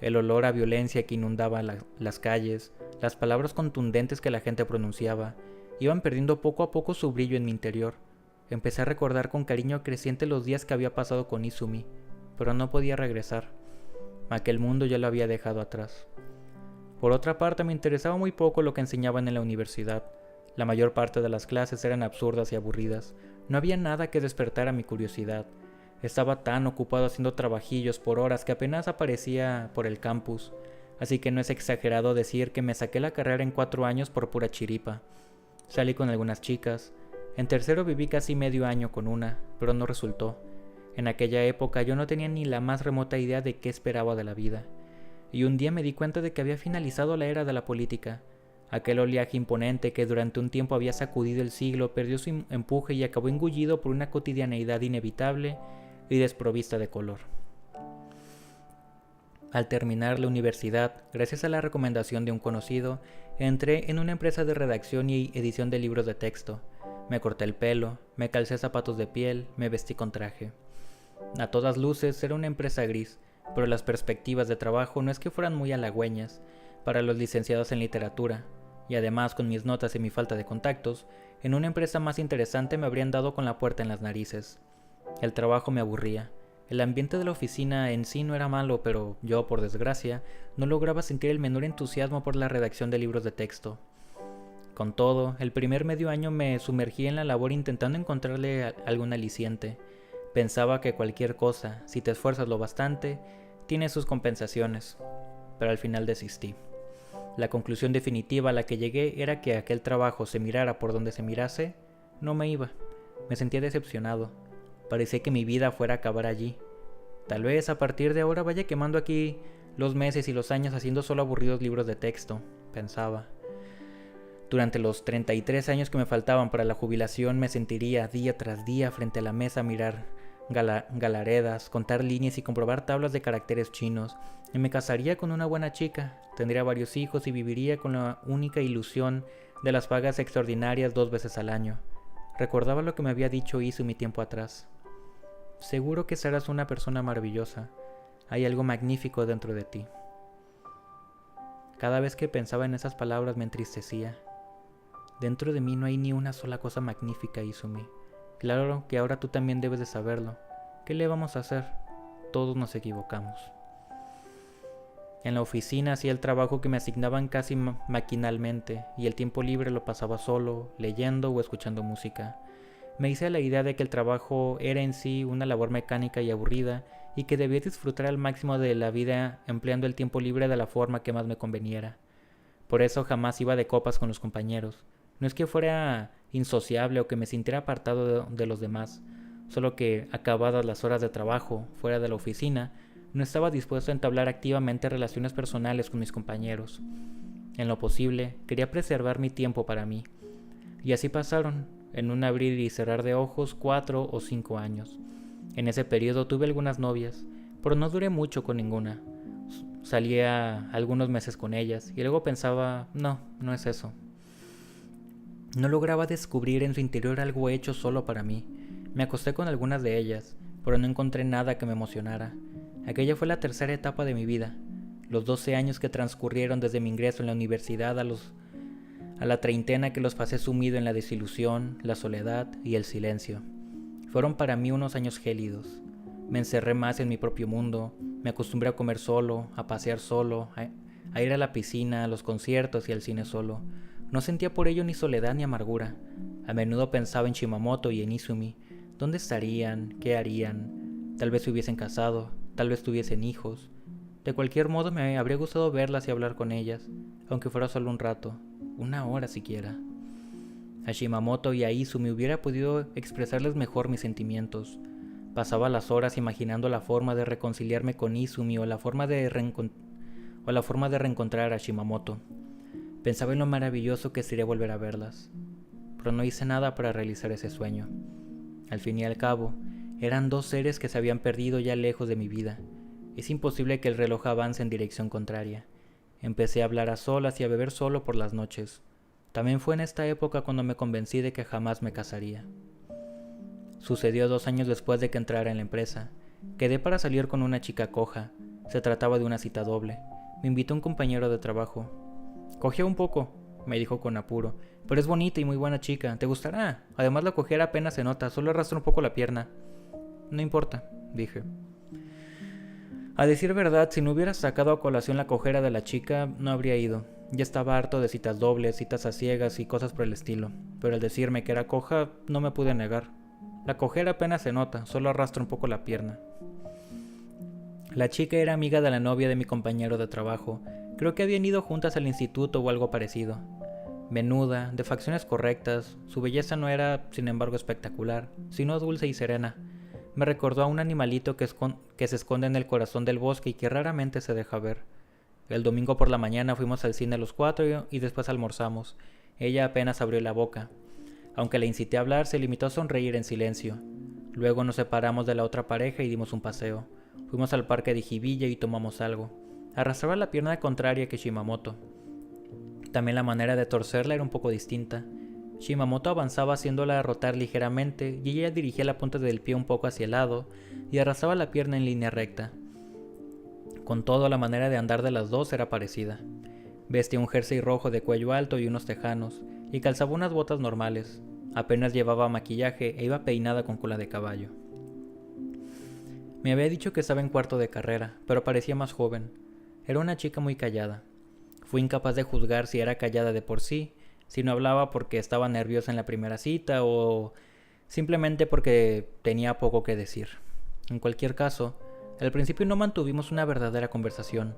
El olor a violencia que inundaba las calles, las palabras contundentes que la gente pronunciaba, iban perdiendo poco a poco su brillo en mi interior. Empecé a recordar con cariño creciente los días que había pasado con Izumi, pero no podía regresar. Aquel mundo ya lo había dejado atrás. Por otra parte, me interesaba muy poco lo que enseñaban en la universidad. La mayor parte de las clases eran absurdas y aburridas. No había nada que despertara mi curiosidad. Estaba tan ocupado haciendo trabajillos por horas que apenas aparecía por el campus, así que no es exagerado decir que me saqué la carrera en 4 años por pura chiripa. Salí con algunas chicas. En tercero viví casi medio año con una, pero no resultó. En aquella época yo no tenía ni la más remota idea de qué esperaba de la vida. Y un día me di cuenta de que había finalizado la era de la política. Aquel oleaje imponente que durante un tiempo había sacudido el siglo perdió su empuje y acabó engullido por una cotidianeidad inevitable y desprovista de color. Al terminar la universidad, gracias a la recomendación de un conocido, entré en una empresa de redacción y edición de libros de texto. Me corté el pelo, me calcé zapatos de piel, me vestí con traje. A todas luces era una empresa gris, pero las perspectivas de trabajo no es que fueran muy halagüeñas para los licenciados en literatura, y además con mis notas y mi falta de contactos, en una empresa más interesante me habrían dado con la puerta en las narices. El trabajo me aburría. El ambiente de la oficina en sí no era malo, pero yo, por desgracia, no lograba sentir el menor entusiasmo por la redacción de libros de texto. Con todo, el primer medio año me sumergí en la labor intentando encontrarle algún aliciente. Pensaba que cualquier cosa, si te esfuerzas lo bastante, tiene sus compensaciones, pero al final desistí. La conclusión definitiva a la que llegué era que aquel trabajo, se mirara por donde se mirase, no me iba. Me sentía decepcionado. Parecía que mi vida fuera a acabar allí. Tal vez a partir de ahora vaya quemando aquí los meses y los años haciendo solo aburridos libros de texto, pensaba. Durante los 33 años que me faltaban para la jubilación me sentiría día tras día frente a la mesa a mirar galaredas, contar líneas y comprobar tablas de caracteres chinos, y me casaría con una buena chica, tendría varios hijos y viviría con la única ilusión de las pagas extraordinarias 2 veces al año. Recordaba lo que me había dicho Izumi tiempo atrás. Seguro que serás una persona maravillosa. Hay algo magnífico dentro de ti. Cada vez que pensaba en esas palabras me entristecía. Dentro de mí no hay ni una sola cosa magnífica, Izumi. Claro que ahora tú también debes de saberlo. ¿Qué le vamos a hacer? Todos nos equivocamos. En la oficina hacía el trabajo que me asignaban casi maquinalmente, y el tiempo libre lo pasaba solo, leyendo o escuchando música. Me hice la idea de que el trabajo era en sí una labor mecánica y aburrida, y que debía disfrutar al máximo de la vida empleando el tiempo libre de la forma que más me conveniera. Por eso jamás iba de copas con los compañeros. No es que fuera insociable o que me sintiera apartado de los demás, solo que, acabadas las horas de trabajo, fuera de la oficina, no estaba dispuesto a entablar activamente relaciones personales con mis compañeros. En lo posible, quería preservar mi tiempo para mí. Y así pasaron, en un abrir y cerrar de ojos, 4 o 5 años. En ese periodo tuve algunas novias, pero no duré mucho con ninguna. Salía algunos meses con ellas y luego pensaba, no es eso. No lograba descubrir en su interior algo hecho solo para mí. Me acosté con algunas de ellas, pero no encontré nada que me emocionara. Aquella fue la tercera etapa de mi vida, los 12 años que transcurrieron desde mi ingreso en la universidad a la treintena que los pasé sumido en la desilusión, la soledad y el silencio. Fueron para mí unos años gélidos. Me encerré más en mi propio mundo, me acostumbré a comer solo, a pasear solo, a ir a la piscina, a los conciertos y al cine solo. No sentía por ello ni soledad ni amargura. A menudo pensaba en Shimamoto y en Izumi. ¿Dónde estarían? ¿Qué harían? Tal vez se hubiesen casado, tal vez tuviesen hijos. De cualquier modo me habría gustado verlas y hablar con ellas, aunque fuera solo un rato, 1 hora siquiera. A Shimamoto y a Izumi hubiera podido expresarles mejor mis sentimientos. Pasaba las horas imaginando la forma de reconciliarme con Izumi o la forma de reencontrar a Shimamoto. Pensaba en lo maravilloso que sería volver a verlas, pero no hice nada para realizar ese sueño. Al fin y al cabo, eran 2 seres que se habían perdido ya lejos de mi vida. Es imposible que el reloj avance en dirección contraria. Empecé a hablar a solas y a beber solo por las noches. También fue en esta época cuando me convencí de que jamás me casaría. Sucedió 2 años después de que entrara en la empresa. Quedé para salir con una chica coja. Se trataba de una cita doble. Me invitó un compañero de trabajo. «Cojea un poco», me dijo con apuro, «pero es bonita y muy buena chica, te gustará. Además la cojera apenas se nota, solo arrastra un poco la pierna». «No importa», dije. A decir verdad, si no hubiera sacado a colación la cojera de la chica, no habría ido. Ya estaba harto de citas dobles, citas a ciegas y cosas por el estilo, pero al decirme que era coja, no me pude negar. La cojera apenas se nota, solo arrastra un poco la pierna. La chica era amiga de la novia de mi compañero de trabajo. Creo que habían ido juntas al instituto o algo parecido. Menuda, de facciones correctas, su belleza no era, sin embargo, espectacular, sino dulce y serena. Me recordó a un animalito que se esconde en el corazón del bosque y que raramente se deja ver. El domingo por la mañana fuimos al cine los 4 y después almorzamos. Ella apenas abrió la boca. Aunque le incité a hablar, se limitó a sonreír en silencio. Luego nos separamos de la otra pareja y dimos un paseo. Fuimos al parque de Hibiya y tomamos algo. Arrastraba la pierna contraria que Shimamoto. También la manera de torcerla era un poco distinta. Shimamoto avanzaba haciéndola rotar ligeramente y ella dirigía la punta del pie un poco hacia el lado y arrastraba la pierna en línea recta. Con todo, la manera de andar de las dos era parecida. Vestía un jersey rojo de cuello alto y unos tejanos, y calzaba unas botas normales. Apenas llevaba maquillaje e iba peinada con cola de caballo. Me había dicho que estaba en 4º de carrera, pero parecía más joven. Era una chica muy callada. Fui incapaz de juzgar si era callada de por sí, si no hablaba porque estaba nerviosa en la primera cita o simplemente porque tenía poco que decir. En cualquier caso, al principio no mantuvimos una verdadera conversación.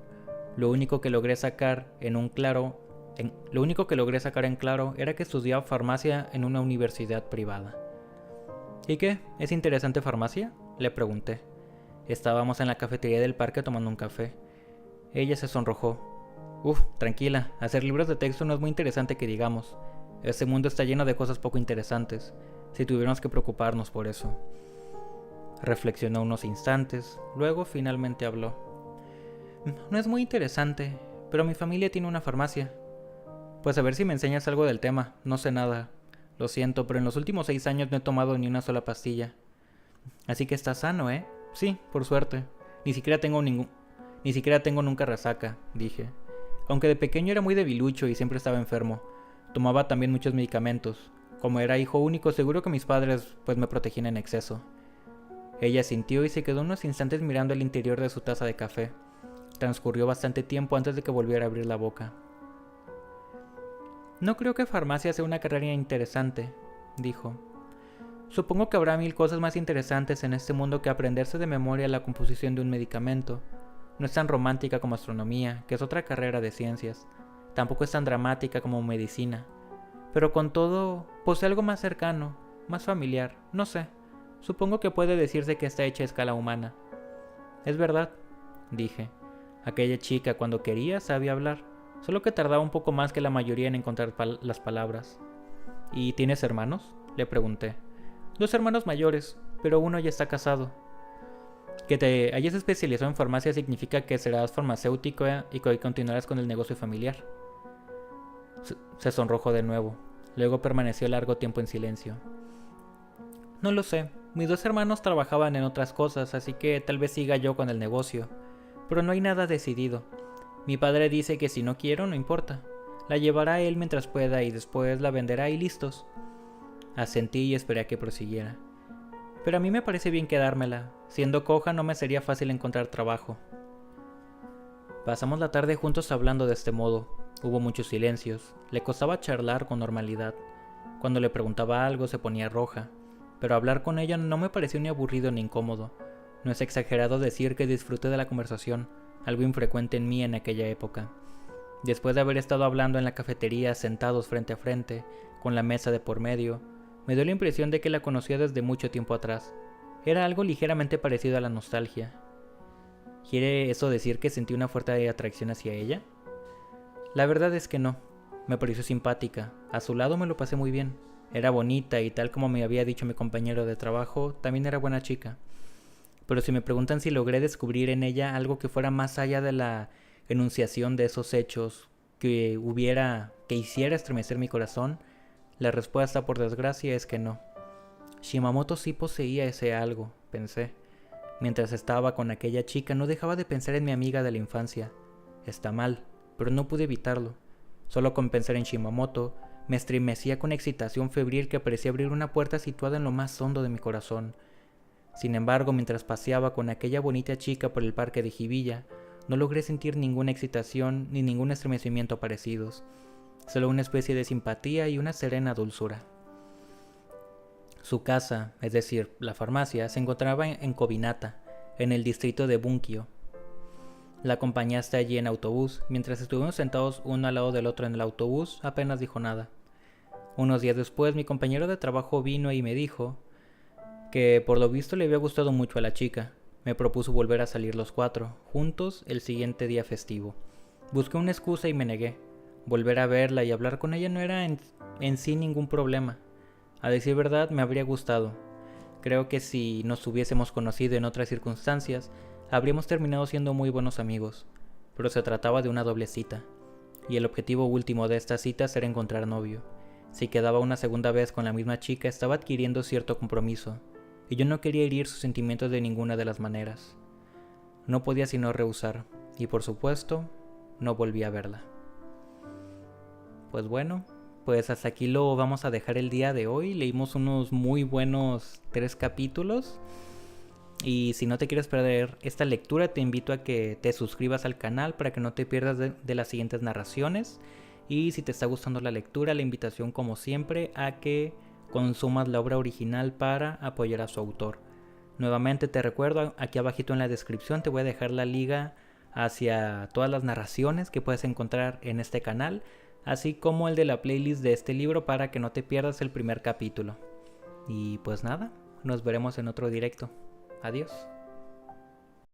Lo único que logré sacar en claro era que estudiaba farmacia en una universidad privada. ¿Y qué? ¿Es interesante farmacia?, le pregunté. Estábamos en la cafetería del parque tomando un café. Ella se sonrojó. Tranquila, hacer libros de texto no es muy interesante que digamos. Este mundo está lleno de cosas poco interesantes, si tuviéramos que preocuparnos por eso. Reflexionó unos instantes, luego finalmente habló. No es muy interesante, pero mi familia tiene una farmacia. Pues a ver si me enseñas algo del tema, no sé nada. Lo siento, pero en los últimos 6 años no he tomado ni una sola pastilla. Así que estás sano, ¿eh? Sí, por suerte. Ni siquiera tengo nunca resaca, dije. Aunque de pequeño era muy debilucho y siempre estaba enfermo. Tomaba también muchos medicamentos. Como era hijo único, seguro que mis padres me protegían en exceso. Ella sintió y se quedó unos instantes mirando el interior de su taza de café. Transcurrió bastante tiempo antes de que volviera a abrir la boca. No creo que farmacia sea una carrera interesante, dijo. Supongo que habrá 1000 cosas más interesantes en este mundo que aprenderse de memoria la composición de un medicamento. No es tan romántica como astronomía, que es otra carrera de ciencias. Tampoco es tan dramática como medicina. Pero con todo, posee algo más cercano, más familiar, no sé. Supongo que puede decirse que está hecha a escala humana. Es verdad, dije. Aquella chica, cuando quería, sabía hablar, solo que tardaba un poco más que la mayoría en encontrar las palabras. ¿Y tienes hermanos?, le pregunté. 2 hermanos mayores, pero uno ya está casado. Que te hayas especializado en farmacia significa que serás farmacéutico y que continuarás con el negocio familiar. Se sonrojó de nuevo. Luego permaneció largo tiempo en silencio. No lo sé. Mis 2 hermanos trabajaban en otras cosas, así que tal vez siga yo con el negocio. Pero no hay nada decidido. Mi padre dice que si no quiero, no importa. La llevará él mientras pueda y después la venderá y listos. Asentí y esperé a que prosiguiera. Pero a mí me parece bien quedármela. Siendo coja no me sería fácil encontrar trabajo. Pasamos la tarde juntos hablando de este modo. Hubo muchos silencios. Le costaba charlar con normalidad. Cuando le preguntaba algo se ponía roja. Pero hablar con ella no me pareció ni aburrido ni incómodo. No es exagerado decir que disfruté de la conversación, algo infrecuente en mí en aquella época. Después de haber estado hablando en la cafetería sentados frente a frente, con la mesa de por medio, me dio la impresión de que la conocía desde mucho tiempo atrás. Era algo ligeramente parecido a la nostalgia. ¿Quiere eso decir que sentí una fuerte atracción hacia ella? La verdad es que no. Me pareció simpática. A su lado me lo pasé muy bien. Era bonita y tal como me había dicho mi compañero de trabajo, también era buena chica. Pero si me preguntan si logré descubrir en ella algo que fuera más allá de la enunciación de esos hechos, que hiciera estremecer mi corazón, la respuesta, por desgracia, es que no. Shimamoto sí poseía ese algo, pensé. Mientras estaba con aquella chica no dejaba de pensar en mi amiga de la infancia. Está mal, pero no pude evitarlo. Solo con pensar en Shimamoto, me estremecía con excitación febril que parecía abrir una puerta situada en lo más hondo de mi corazón. Sin embargo, mientras paseaba con aquella bonita chica por el parque de Hibiya, no logré sentir ninguna excitación ni ningún estremecimiento parecidos, solo una especie de simpatía y una serena dulzura. Su casa, es decir, la farmacia, se encontraba en Kobinata, en el distrito de Bunkyo. La acompañé hasta allí en autobús. Mientras estuvimos sentados uno al lado del otro en el autobús, apenas dijo nada. Unos días después, mi compañero de trabajo vino y me dijo que por lo visto le había gustado mucho a la chica. Me propuso volver a salir los cuatro, juntos, el siguiente día festivo. Busqué una excusa y me negué. Volver a verla y hablar con ella no era en sí ningún problema. A decir verdad, me habría gustado. Creo que si nos hubiésemos conocido en otras circunstancias, habríamos terminado siendo muy buenos amigos. Pero se trataba de una doble cita, y el objetivo último de esta cita era encontrar novio. Si quedaba una segunda vez con la misma chica, estaba adquiriendo cierto compromiso, y yo no quería herir sus sentimientos de ninguna de las maneras. No podía sino rehusar, y por supuesto, no volví a verla. Pues bueno, pues hasta aquí lo vamos a dejar el día de hoy. Leímos unos muy buenos 3 capítulos. Y si no te quieres perder esta lectura, te invito a que te suscribas al canal para que no te pierdas de las siguientes narraciones. Y si te está gustando la lectura, la invitación como siempre a que consumas la obra original para apoyar a su autor. Nuevamente te recuerdo, aquí abajito en la descripción te voy a dejar la liga hacia todas las narraciones que puedes encontrar en este canal, así como el de la playlist de este libro para que no te pierdas el primer capítulo. Y pues nada, nos veremos en otro directo. Adiós.